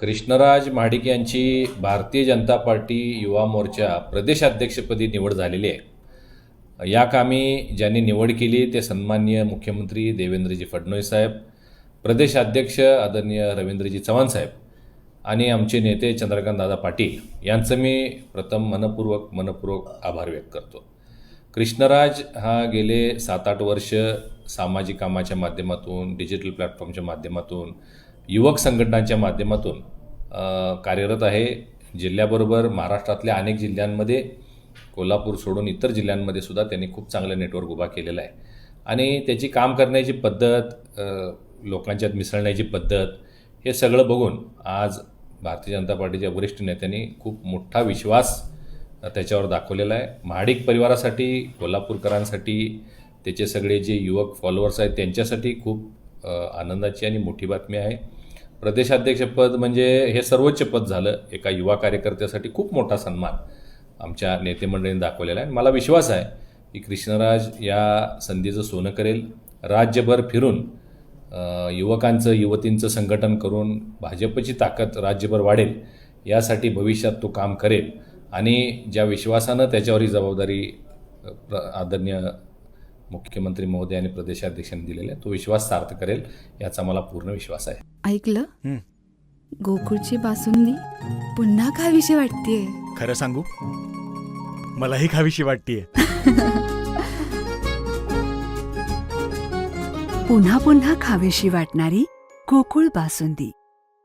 कृष्णराज महाडिक यांची भारतीय जनता पार्टी युवा मोर्चा प्रदेशाध्यक्षपदी निवड झालेली आहे. या कामी ज्यांनी निवड केली ते सन्माननीय मुख्यमंत्री देवेंद्रजी फडणवीस साहेब, प्रदेशाध्यक्ष आदरणीय रवींद्रजी चव्हाण साहेब आणि आमचे नेते चंद्रकांत दादा पाटील यांचं मी प्रथम मनपूर्वक आभार व्यक्त करतो. कृष्णराज हा गेले 7-8 वर्ष सामाजिक कामाच्या माध्यमातून, डिजिटल प्लॅटफॉर्मच्या माध्यमातून, युवक संघटनांच्या माध्यमातून कार्यरत आहे. जिल्ह्याबरोबर महाराष्ट्रातल्या अनेक जिल्ह्यांमध्ये, कोल्हापूर सोडून इतर जिल्ह्यांमध्ये सुद्धा त्यांनी खूप चांगलं नेटवर्क उभा केलेलं आहे आणि त्याची काम करण्याची पद्धत, लोकांच्यात मिसळण्याची पद्धत, हे सगळं बघून आज भारतीय जनता पार्टीच्या वरिष्ठ नेत्यांनी खूप मोठा विश्वास त्याच्यावर दाखवलेला आहे. महाडिक परिवारासाठी, कोल्हापूरकरांसाठी, त्याचे सगळे जे युवक फॉलोअर्स आहेत त्यांच्यासाठी खूप आनंदाची आणि मोठी बातमी आहे. प्रदेशाध्यक्षपद म्हणजे हे सर्वोच्च पद झालं. एका युवा कार्यकर्त्यासाठी खूप मोठा सन्मान आमच्या नेतेमंडळींनी दाखवलेला आहे. मला विश्वास आहे की कृष्णराज या संधीचं सोनं करेल. राज्यभर फिरून युवकांचं, युवतींचं संघटन करून भाजपची ताकद राज्यभर वाढेल यासाठी भविष्यात तो काम करेल आणि ज्या विश्वासानं त्याच्यावर ही जबाबदारी आदरणीय मुख्यमंत्री महोदय आणि प्रदेशाध्यक्षांनी दिलेला आहे, तो विश्वास सार्थ करेल याचा मला पूर्ण विश्वास आहे. ऐकलं, गोकुळची बासुंदी पुन्हा खावीशी वाटतेय. खरं सांगू, मलाही खावीशी वाटतेय. पुन्हा पुन्हा खावीशी वाटणारी गोकुळ बासुंदी.